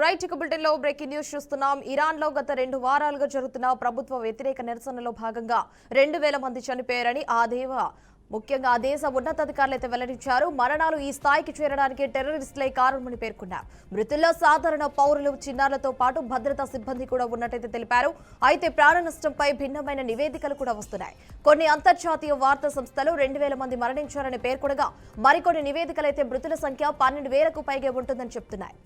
Right ఇక bulletin లో breaking news చూస్తున్నాం. ఇరాన్ లో గత 2 వారాలుగా జరుగుతున్న ప్రభుత్వ వ్యతిరేక నిరసనలో భాగంగా 2000 మంది చనిపోయారని ముఖ్యంగా ఆ దేశ ఉన్నతాధికారులు అయితే వెల్లడించారు. మరణాలు ఈ స్థాయికి చేరడానికి టెర్రరిస్టులే కారణమని పేర్కొన్నారు. మృతుల్లో సాధారణ పౌరులు, చిన్నారులతో పాటు భద్రతా సిబ్బంది కూడా ఉన్నట్టయితే తెలిపారు. అయితే ప్రాణ నష్టంపై భిన్నమైన నివేదికలు కూడా వస్తున్నాయి. కొన్ని అంతర్జాతీయ వార్తా సంస్థలు 2000 మంది మరణించారని పేర్కొనగా మరికొన్ని నివేదికలైతే మృతుల సంఖ్య 12,000కు పైగా ఉంటుందని చెప్తున్నాయి.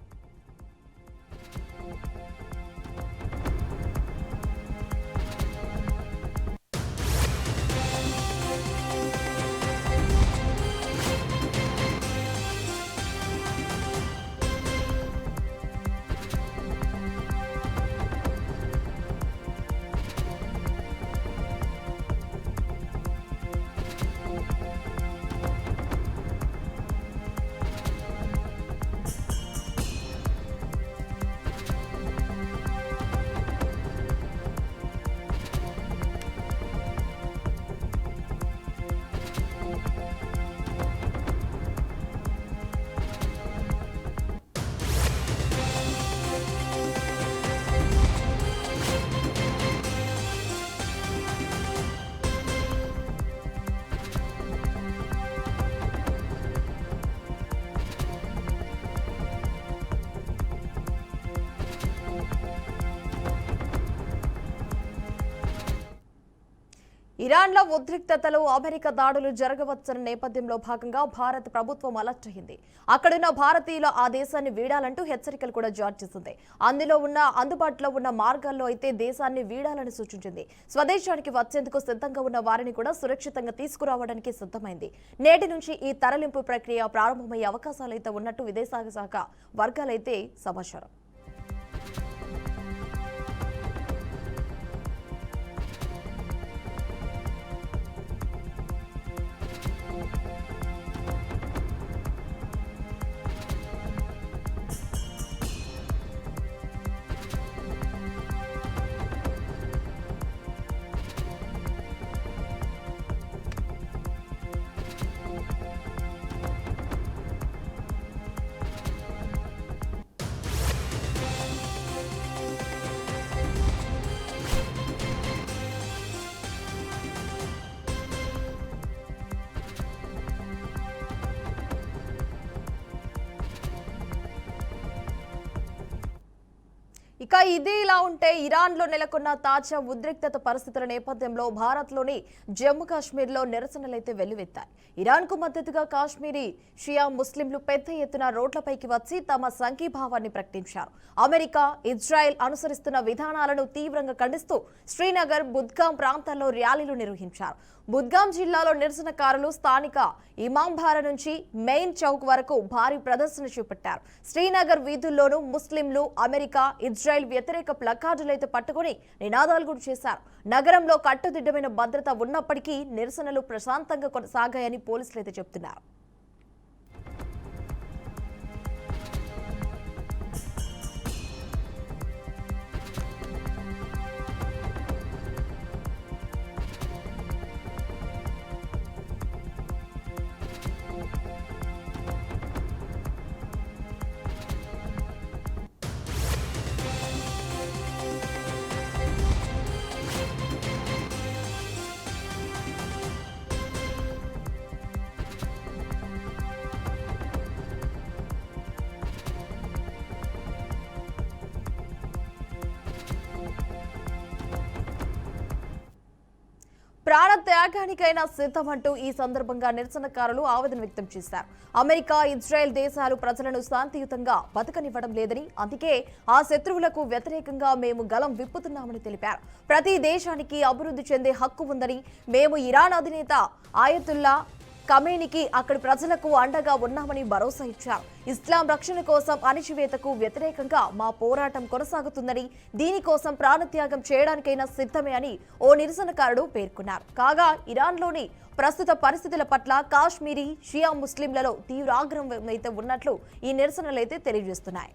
ఇరాన్లో ఉద్రిక్తతలు, అమెరికా దాడులు జరగవచ్చన్న నేపథ్యంలో భాగంగా భారత ప్రభుత్వం అలర్ట్ అయింది. అక్కడున్న భారతీయులు ఆ దేశాన్ని వీడాలంటూ హెచ్చరికలు కూడా జారీ చేసింది. అందుబాటులో ఉన్న మార్గాల్లో అయితే దేశాన్ని వీడాలని సూచించింది. స్వదేశానికి వచ్చేందుకు సిద్ధంగా ఉన్న వారిని కూడా సురక్షితంగా తీసుకురావడానికి సిద్ధమైంది. నేటి నుంచి ఈ తరలింపు ప్రక్రియ ప్రారంభమయ్యే అవకాశాలైతే ఉన్నట్టు విదేశాంగ శాఖ వర్గాలైతే సమాచారం. ఇక ఇది ఇలా ఉంటే ఇరాన్లో నెలకొన్న తాజా ఉద్రిక్తత పరిస్థితుల నేపథ్యంలో భారత్లోని జమ్మూ కాశ్మీర్లో నిరసనలైతే వెల్లువెత్తాయి. ఇరాన్కు మద్దతుగా కాశ్మీరీ షియా ముస్లింలు పెద్ద ఎత్తున రోడ్లపైకి వచ్చి తమ సంఘీభావాన్ని ప్రకటించారు. అమెరికా, ఇజ్రాయెల్ అనుసరిస్తున్న విధానాలను తీవ్రంగా ఖండిస్తూ శ్రీనగర్, బుద్గాం ప్రాంతాల్లో ర్యాలీలు నిర్వహించారు. బుద్గాం జిల్లాలో నిరసనకారులు స్థానిక ఇమాంబారా నుంచి మెయిన్ చౌక్ వరకు భారీ ప్రదర్శన చేపట్టారు. శ్రీనగర్ వీధుల్లోనూ ముస్లింలు, అమెరికా, ఇజ్రాయెల్ వ్యతిరేక ప్లకార్డులైతే పట్టుకుని నినాదాలు కూడా చేశారు. నగరంలో కట్టుదిట్టమైన భద్రత ఉన్నప్పటికీ నిరసనలు ప్రశాంతంగా కొనసాగాయని పోలీసులు అయితే చెబుతున్నారు. ప్రాణ త్యాగానికైనా సిద్ధమంటూ ఈ సందర్భంగా నిరసనకారులు ఆవేదన వ్యక్తం చేశారు. అమెరికా, ఇజ్రాయెల్ దేశాలు ప్రజలను శాంతియుతంగా బతకనివ్వడం లేదని, అందుకే ఆ శత్రువులకు వ్యతిరేకంగా మేము గలం విప్పుతున్నామని తెలిపారు. ప్రతి దేశానికి అభివృద్ధి చెందే హక్కు ఉందని, మేము ఇరాన్ అధినేత ఆయతుల్లా ఖమేనీకి అక్కడి ప్రజలకు అండగా ఉన్నామని భరోసా ఇచ్చారు. ఇస్లాం రక్షణ కోసం అణచివేతకు వ్యతిరేకంగా మా పోరాటం కొనసాగుతుందని, దీనికోసం ప్రాణత్యాగం చేయడానికైనా సిద్ధమే అని ఓ నిరసనకారుడు పేర్కొన్నారు. కాగా ఇరాన్లోని ప్రస్తుత పరిస్థితుల పట్ల కాశ్మీరీ షియా ముస్లింలలో తీవ్ర ఆగ్రహం అయితే ఉన్నట్లు ఈ నిరసనలైతే తెలియజేస్తున్నాయి.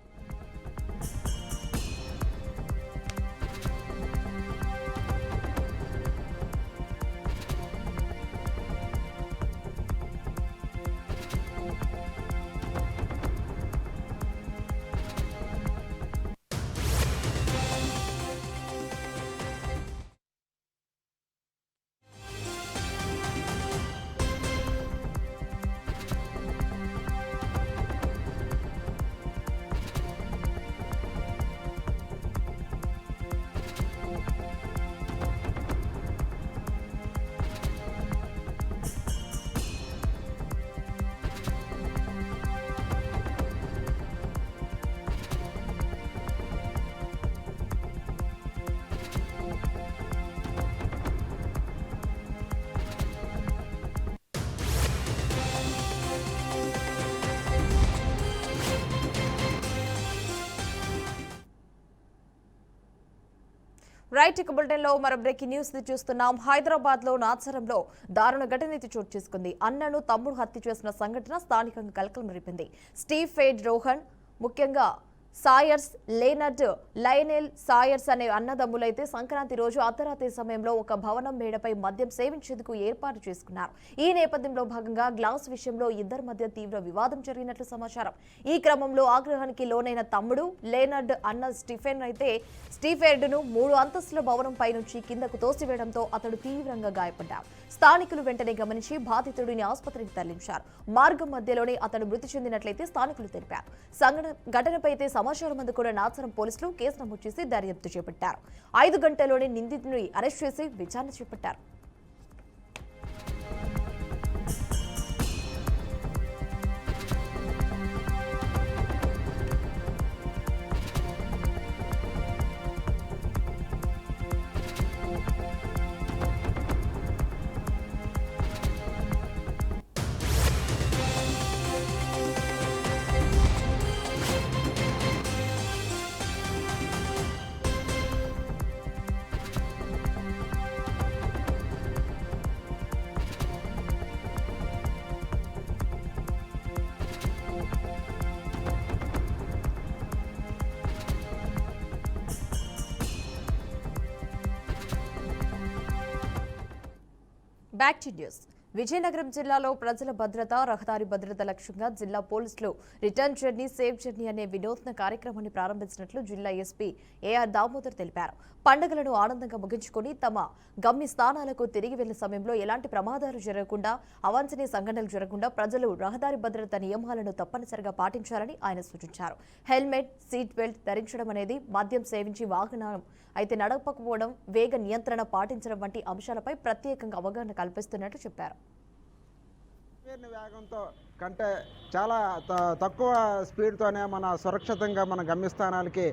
రైట్ ఇక బులెటిన్ లో మరో బ్రేకింగ్ న్యూస్ ని చూస్తున్నాం. హైదరాబాద్ లో నాచారంలో దారుణ ఘటన చోటు చేసుకుంది. అన్నను తమ్ముడు హత్య చేసిన సంఘటన స్థానికంగా కలకలం రేపింది. స్టీవ్ ఫేడ్ రోహన్ ముఖ్యంగా సాయర్స్ లేనర్డ్ లయనెల్ సాయర్స్ అనే అన్నదమ్ములైతే సంక్రాంతి రోజు అర్ధరాత్రి సమయంలో ఒక భవనం మేడపై మద్యం సేవించేందుకు ఏర్పాటు చేసుకున్నారు. ఈ నేపథ్యంలో భాగంగా గ్లాస్ విషయంలో ఇద్దరి మధ్య తీవ్ర వివాదం జరిగినట్లు సమాచారం. ఈ క్రమంలో ఆగ్రహానికి లోనైన తమ్ముడు లేనర్డ్ అన్న స్టీఫెర్డ్ను 3 అంతస్తుల భవనంపై నుంచి కిందకు తోసివేయడంతో అతడు తీవ్రంగా గాయపడ్డాడు. స్థానికులు వెంటనే గమనించి బాధితుడిని ఆసుపత్రికి తరలించారు. మార్గం మధ్యలోనే అతడు మృతి చెందినట్లయితే స్థానికులు తెలిపారు. ఘటనపై సమాచారం అందుకున్న నాచారం పోలీసులు కేసు నమోదు చేసి దర్యాప్తు చేపట్టారు. 5 గంటల్లోనే నిందితుడిని అరెస్ట్ చేసి విచారణ చేపట్టారు. Back to news. విజయనగరం జిల్లాలో ప్రజల భద్రత, రహదారి భద్రత లక్ష్యంగా జిల్లా పోలీసులు రిటర్న్ జర్నీ సేఫ్ జర్నీ అనే వినూత్న కార్యక్రమాన్ని ప్రారంభించినట్లు జిల్లా ఎస్పీ ఏఆర్ దామోదర్ తెలిపారు. పండుగలను ఆనందంగా ముగించుకుని తమ గమ్య స్థానాలకు తిరిగి వెళ్లే సమయంలో ఎలాంటి ప్రమాదాలు జరగకుండా, అవాంఛనీయ సంఘటనలు జరగకుండా ప్రజలు రహదారి భద్రత నియమాలను తప్పనిసరిగా పాటించాలని ఆయన సూచించారు. హెల్మెట్, సీట్ బెల్ట్ ధరించడం అనేది, మద్యం సేవించి వాహనం అయితే నడపకపోవడం, వేగ నియంత్రణ పాటించడం వంటి అంశాలపై ప్రత్యేకంగా అవగాహన కల్పిస్తున్నట్లు చెప్పారు. వేగంతో కంటే చాలా తక్కువ స్పీడ్తోనే మన సురక్షితంగా మన గమ్యస్థానాలకి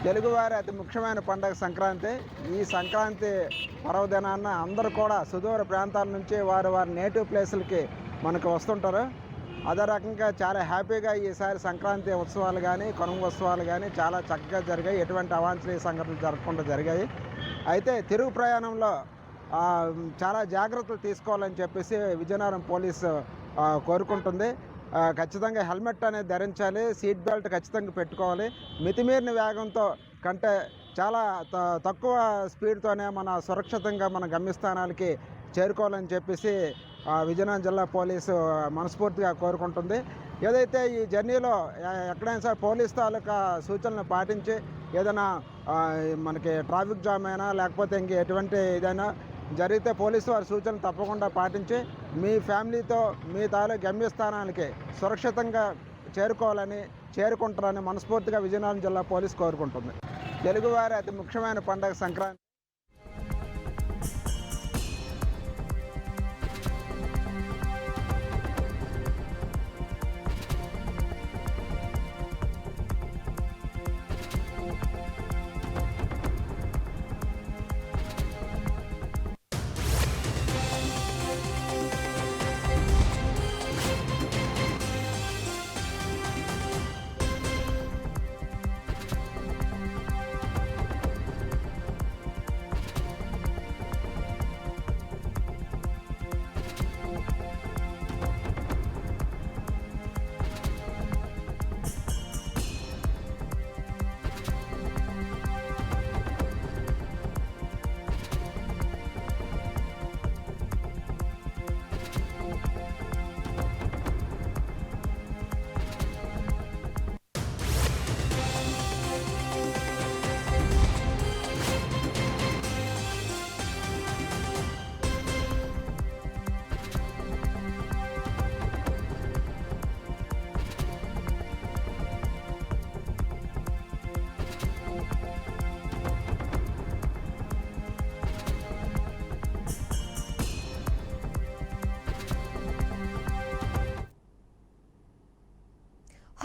తెలుగువారి అతి ముఖ్యమైన పండుగ సంక్రాంతి. ఈ సంక్రాంతి పర్వదినాన్న అందరూ కూడా సుదూర ప్రాంతాల నుంచి వారి నేటివ్ ప్లేసులకి మనకు వస్తుంటారు. అదే రకంగా చాలా హ్యాపీగా ఈసారి సంక్రాంతి ఉత్సవాలు కానీ, కనుమ ఉత్సవాలు కానీ చాలా చక్కగా జరిగాయి. ఎటువంటి అవాంఛనీయ సంఘటనలు జరగకుండా జరిగాయి. అయితే తిరుగు ప్రయాణంలో చాలా జాగ్రత్తలు తీసుకోవాలని చెప్పేసి విజయనగరం పోలీసు కోరుకుంటుంది. ఖచ్చితంగా హెల్మెట్ అనేది ధరించాలి, సీట్ బెల్ట్ ఖచ్చితంగా పెట్టుకోవాలి. మితిమీరిన వేగంతో కంటే చాలా తక్కువ స్పీడ్తోనే మన సురక్షితంగా మన గమ్యస్థానాలకి చేరుకోవాలని చెప్పేసి విజయనగరం జిల్లా పోలీసు మనస్ఫూర్తిగా కోరుకుంటుంది. ఏదైతే ఈ జర్నీలో ఎక్కడైనా సరే పోలీసు తాలూకా సూచనలు పాటించి ఏదైనా మనకి ట్రాఫిక్ జామ్ అయినా లేకపోతే ఇంక ఎటువంటి ఏదైనా జరిగితే పోలీసు వారి సూచనలు తప్పకుండా పాటించి మీ ఫ్యామిలీతో మీ తాలూకు గమ్యస్థానానికి సురక్షితంగా చేరుకుంటారని మనస్ఫూర్తిగా విజయనగరం జిల్లా పోలీసు కోరుకుంటుంది. తెలుగువారి అతి ముఖ్యమైన పండుగ సంక్రాంతి.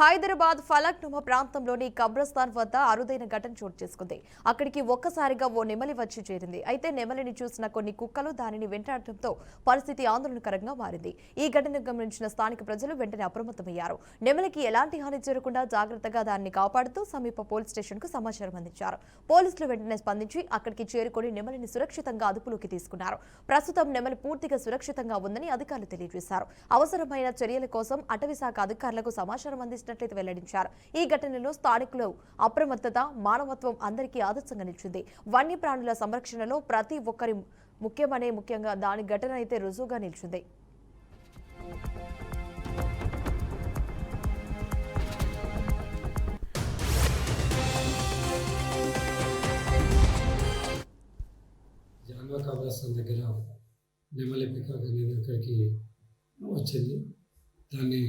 హైదరాబాద్ ఫలక్నుమా ప్రాంతంలోని కబ్రస్థాన్ వద్ద అరుదైన ఘటన చోటు చేసుకుంది. అక్కడికి ఒక్కసారిగా ఓ నెమలి వచ్చి చేరింది. అయితే నెమలిని చూసిన కొన్ని కుక్కలు దానిని వెంటాడటంతో పరిస్థితి ఆందోళనకరంగా మారింది. ఈ ఘటనను గమనించిన స్థానిక ప్రజలు వెంటనే అప్రమత్తమయ్యారు. నెమలికి ఎలాంటి హాని జరగకుండా జాగ్రత్తగా దాన్ని కాపాడుతూ సమీప పోలీస్ స్టేషన్కు సమాచారం అందించారు. పోలీసులు వెంటనే స్పందించి అక్కడికి చేరుకుని నెమలిని సురక్షితంగా అదుపులోకి తీసుకున్నారు. ప్రస్తుతం నెమలి పూర్తిగా సురక్షితంగా ఉందని అధికారులు తెలియజేశారు. అవసరమైన చర్యల కోసం అటవీశాఖ అధికారులకు సమాచారం అందించినట్లయితే వెల్లడించారు. ఈ ఘటనలో స్థానికులు అప్రమత్తత, మానవత్వం అందరికీ ఆదర్శంగా నిలిచింది. వన్యప్రాణుల సంరక్షణలో ప్రతి ఒక్కరి ముఖ్యంగా దాని ఘటన అయితే రుజువుగా నిలిచింది. జాన్వా కబ్రస్థాన్ దగ్గర నెమలి పికాక్ అనేది అక్కడికి వచ్చింది. దాన్ని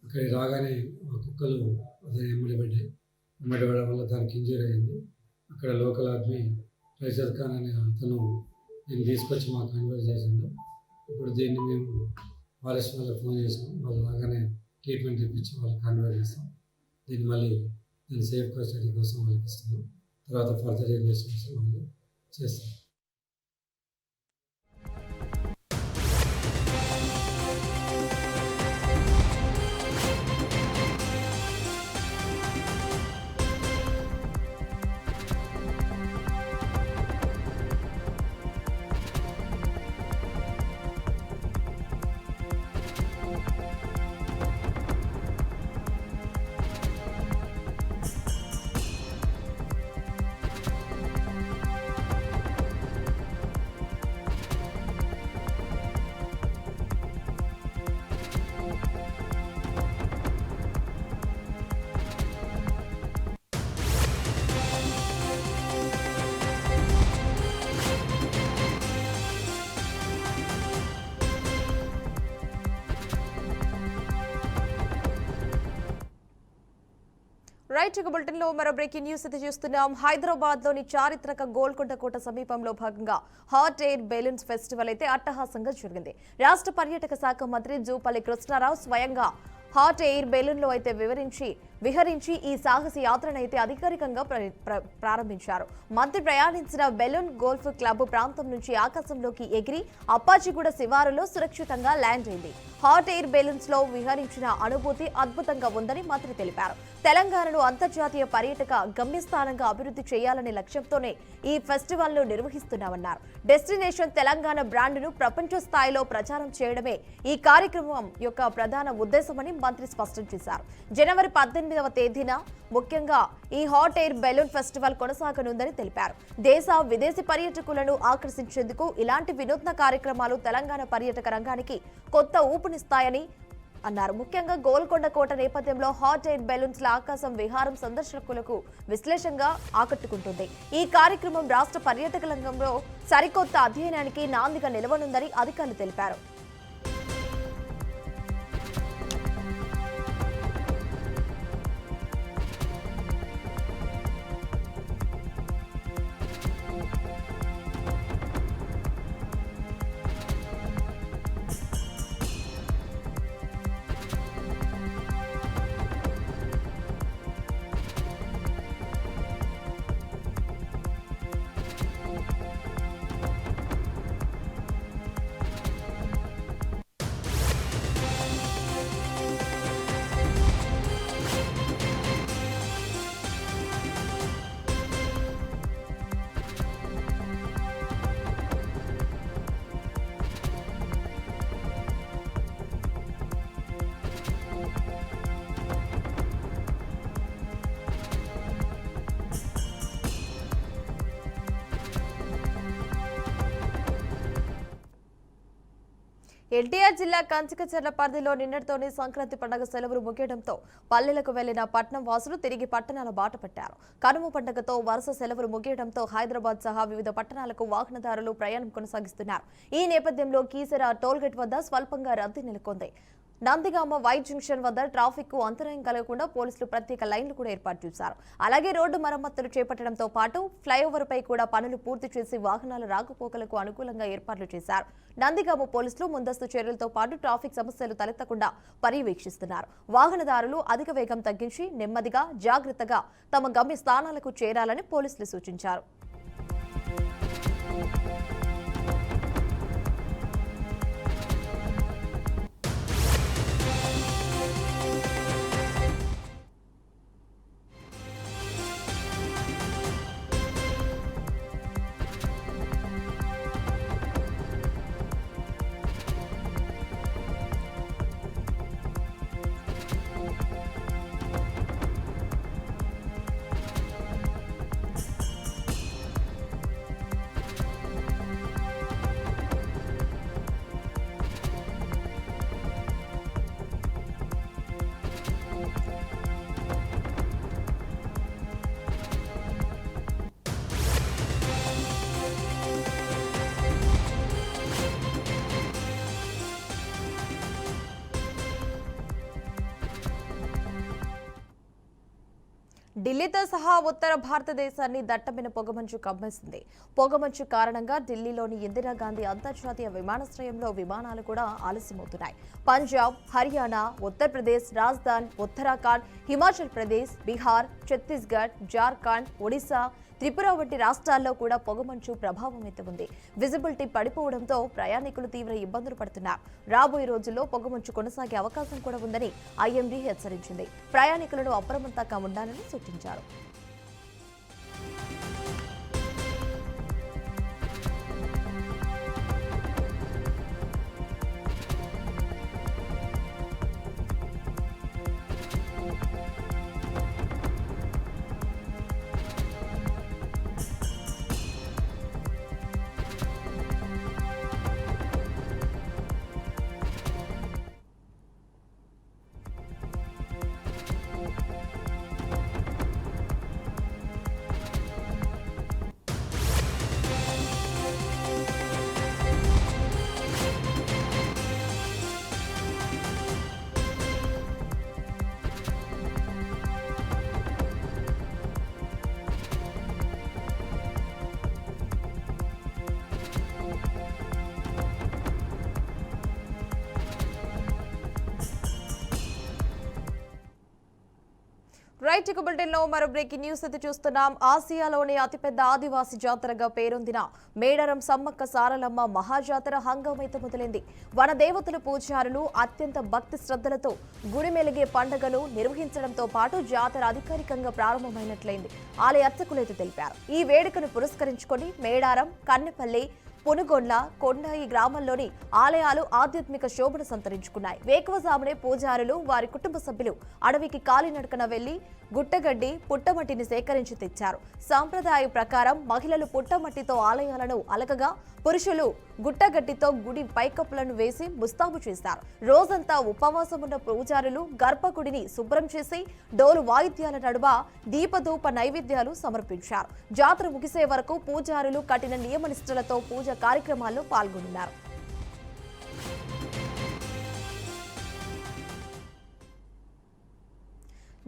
అక్కడికి రాగానే కుక్కలు దాన్ని ఎమ్మడిపడడం వల్ల దానికి ఇంజూరీ అయింది. అక్కడ లోకల్ ఆర్మీ ఫైజల్ ఖాన్ అనే అతను దీన్ని తీసుకొచ్చి మాకు కన్వర్ట్ చేసిండు. ఇప్పుడు దీన్ని మేము ఫారెస్ట్ వాళ్ళకి ఫోన్ చేసాం. వాళ్ళు రాగానే ట్రీట్మెంట్ ఇప్పించి వాళ్ళకి కన్వర్ట్ చేస్తాం. దీన్ని మళ్ళీ దాన్ని సేఫ్ కస్టడీ కోసం వాళ్ళకి ఇస్తున్నాం. తర్వాత ఫర్దర్ ఇన్వెస్టిగేషన్ వాళ్ళు చేస్తాం. రైట్, ఇక బులెటిన్ లో మరో బ్రేకింగ్ న్యూస్ అయితే చూస్తున్నాం. హైదరాబాద్ లోని చారిత్రక గోల్కొండ కోట సమీపంలో భాగంగా హాట్ ఎయిర్ బెలూన్స్ ఫెస్టివల్ అయితే అట్టహాసంగా జరిగింది. రాష్ట్ర పర్యాటక శాఖ మంత్రి జూపల్లి కృష్ణారావు స్వయంగా హాట్ ఎయిర్ బెలూన్లో అయితే విహరించి ఈ సాహస యాత్రను అయితే అధికారికంగా ప్రారంభించారు. మంత్రి ప్రయాణించిన బెలూన్ గోల్ఫ్ క్లబ్ ప్రాంతం నుంచి ఆకాశంలోకి ఎగిరి అప్పాజిగూడ శివారులో సురక్షితంగా ల్యాండ్ అయింది. హాట్ ఎయిర్ బెలూన్స్ లో విహరించిన అనుభూతి అద్భుతంగా ఉందని మంత్రి తెలిపారు. తెలంగాణను అంతర్జాతీయ పర్యాటక గమ్యస్థానంగా అభివృద్ధి చేయాలనే లక్ష్యంతోనే ఈ ఫెస్టివల్ ను నిర్వహిస్తున్నామన్నారు. డెస్టినేషన్ తెలంగాణ బ్రాండ్ను ప్రపంచ స్థాయిలో ప్రచారం చేయడమే ఈ కార్యక్రమం యొక్క ప్రధాన ఉద్దేశమని మంత్రి స్పష్టం చేశారు. జనవరి 18వ తేదీన ముఖ్యంగా ఈ హాట్ ఎయిర్ బెలూన్ ఫెస్టివల్ కొనసాగనుందని తెలిపారు. దేశ విదేశీ పర్యాటకులను ఆకర్షించేందుకు ఇలాంటి వినూత్న కార్యక్రమాలు తెలంగాణ పర్యాటక రంగానికి కొత్త ఊపునిస్తాయని అన్నారు. ముఖ్యంగా గోల్కొండ కోట నేపథ్యంలో హాట్ ఎయిర్ బెలూన్స్ ల ఆకాశం విహారం సందర్శకులకు విశ్లేషంగా ఆకట్టుకుంటుంది. ఈ కార్యక్రమం రాష్ట్ర పర్యాటక రంగంలో సరికొత్త అధ్యయనానికి నాందిగా నిలవనుందని అధికారులు తెలిపారు. ఎన్టీఆర్ జిల్లా కంచికచర్ల పరిధిలో నిన్నటితోనే సంక్రాంతి పండుగ సెలవులు ముగియడంతో పల్లెలకు వెళ్లిన పట్నం వాసులు తిరిగి పట్టణాల బాట పట్టారు. కనుమ పండుగతో వరుస సెలవులు ముగియడంతో హైదరాబాద్ సహా వివిధ పట్టణాలకు వాహనదారులు ప్రయాణం కొనసాగిస్తున్నారు. ఈ నేపథ్యంలో కీసర టోల్గేట్ వద్ద స్వల్పంగా రద్దీ నెలకొంది. నందిగామ వై జంక్షన్ వద్ద ట్రాఫిక్ కు అంతరాయం కలగకుండా పోలీసులు ప్రత్యేక లైన్లు కూడా ఏర్పాటు చేశారు. అలాగే రోడ్డు మరమ్మతులు చేపట్టడంతో పాటు ఫ్లైఓవర్ పై కూడా పనులు పూర్తి చేసి వాహనాల రాకపోకలకు అనుకూలంగా ఏర్పాట్లు చేశారు. నందిగామ పోలీసులు ముందస్తు చర్యలతో పాటు ట్రాఫిక్ సమస్యలు తలెత్తకుండా పర్యవేక్షిస్తున్నారు. వాహనదారులు అధిక వేగం తగ్గించి నెమ్మదిగా జాగ్రత్తగా తమ గమ్య స్థానాలకు చేరాలని పోలీసులు సూచించారు. ఢిల్లీతో సహా ఉత్తర భారతదేశాన్ని దట్టమైన పొగమంచు కమ్మేసింది. పొగమంచు కారణంగా ఢిల్లీలోని ఇందిరాగాంధీ అంతర్జాతీయ విమానాశ్రయంలో విమానాలు కూడా ఆలస్యమవుతున్నాయి. పంజాబ్, హర్యానా, ఉత్తరప్రదేశ్, రాజస్థాన్, ఉత్తరాఖండ్, హిమాచల్ ప్రదేశ్, బీహార్, ఛత్తీస్గఢ్, జార్ఖండ్, ఒడిశా, త్రిపుర వంటి రాష్ట్రాల్లో కూడా పొగమంచు ప్రభావం ఉంది. విజిబిలిటీ పడిపోవడంతో ప్రయాణికులు తీవ్ర ఇబ్బందులు పడుతున్నారు. రాబోయే రోజుల్లో పొగమంచు కొనసాగే అవకాశం కూడా ఉందని ఐఎండీ హెచ్చరించింది. ప్రయాణికులను అప్రమత్తంగా ఉండాలని సూచించారు. రైట్ బులెటిన్లో మరో బ్రేకింగ్ న్యూస్ అయితే చూస్తున్నాం. ఆసియాలోని అతిపెద్ద ఆదివాసీ జాతరగా పేరొందిన మేడారం సమ్మక్క సారలమ్మ మహాజాతర హంగామైతే మొదలైంది. వన దేవతల పూజారులు అత్యంత భక్తి శ్రద్ధలతో గుడి మెలిగే పండుగను నిర్వహించడంతో పాటు జాతర అధికారికంగా ప్రారంభమైనట్లయింది. ఆలయ అర్చకులైతే తెలిపారు. ఈ వేడుకను పురస్కరించుకొని మేడారం, కన్నెపల్లి, పునుగొండ్ల, కొండాయి గ్రామాల్లోని ఆలయాలు ఆధ్యాత్మిక శోభను సంతరించుకున్నాయి. వేకువజామునే పూజారులు వారి కుటుంబ సభ్యులు అడవికి కాలినడకన వెళ్లి గుట్టగడ్డి, పుట్టమట్టిని సేకరించి తెచ్చారు. సాంప్రదాయ ప్రకారం మహిళలు పుట్టమట్టితో ఆలయాలను అలకగా, పురుషులు గుట్టగడ్డితో గుడి పైకప్పులను వేసి ముస్తాబు చేశారు. రోజంతా ఉపవాసం ఉన్న పూజారులు గర్భగుడిని శుభ్రం చేసి డోలు వాయిద్యాల నడుమ దీపధూప నైవేద్యాలు సమర్పించారు. జాతర ముగిసే వరకు పూజారులు కఠిన నియమనిష్టలతో పూజ కార్యక్రమాల్లో పాల్గొన్నారు.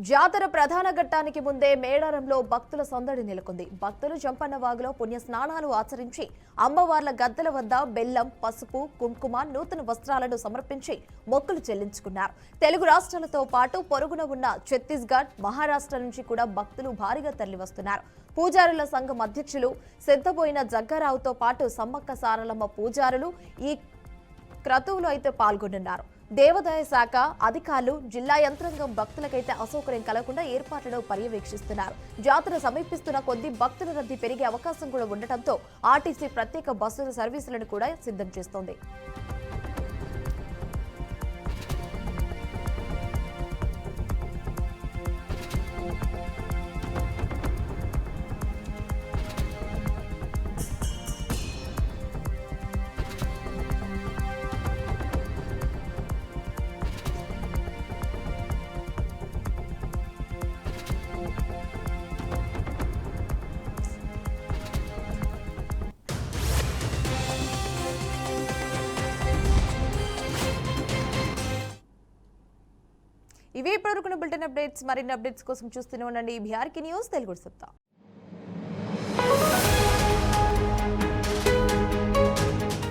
జాతర ప్రధాన ఘట్టానికి ముందే మేడారంలో భక్తుల సందడి నెలకొంది. భక్తులు జంపన్నవాగులో పుణ్య స్నానాలు ఆచరించి అమ్మవార్ల గద్దెల వద్ద బెల్లం, పసుపు, కుంకుమ, నూతన వస్త్రాలను సమర్పించి మొక్కులు చెల్లించుకున్నారు. తెలుగు రాష్ట్రాలతో పాటు పొరుగున ఉన్న ఛత్తీస్గఢ్, మహారాష్ట్ర నుంచి కూడా భక్తులు భారీగా తరలివస్తున్నారు. పూజారుల సంఘం అధ్యక్షులు సిద్ధబోయిన జగ్గారావుతో పాటు సమ్మక్క సారలమ్మ పూజారులు ఈ క్రతువులో అయితే పాల్గొన్నారు. దేవాదాయ శాఖ అధికారులు, జిల్లా యంత్రాంగం భక్తులకైతే అసౌకర్యం కలగకుండా ఏర్పాట్లను పర్యవేక్షిస్తున్నారు. జాతర సమీపిస్తున్న కొద్దీ భక్తుల రద్దీ పెరిగే అవకాశం కూడా ఉండటంతో ఆర్టీసీ ప్రత్యేక బస్సుల సర్వీసులను కూడా సిద్ధం చేస్తోంది. ఇవే ఇప్పటివరకు బులెటిన్ అప్డేట్స్. మరిన్ని అప్డేట్స్ కోసం చూస్తూనే ఉండండి బీఆర్కే న్యూస్ తెలుగు సత్తా.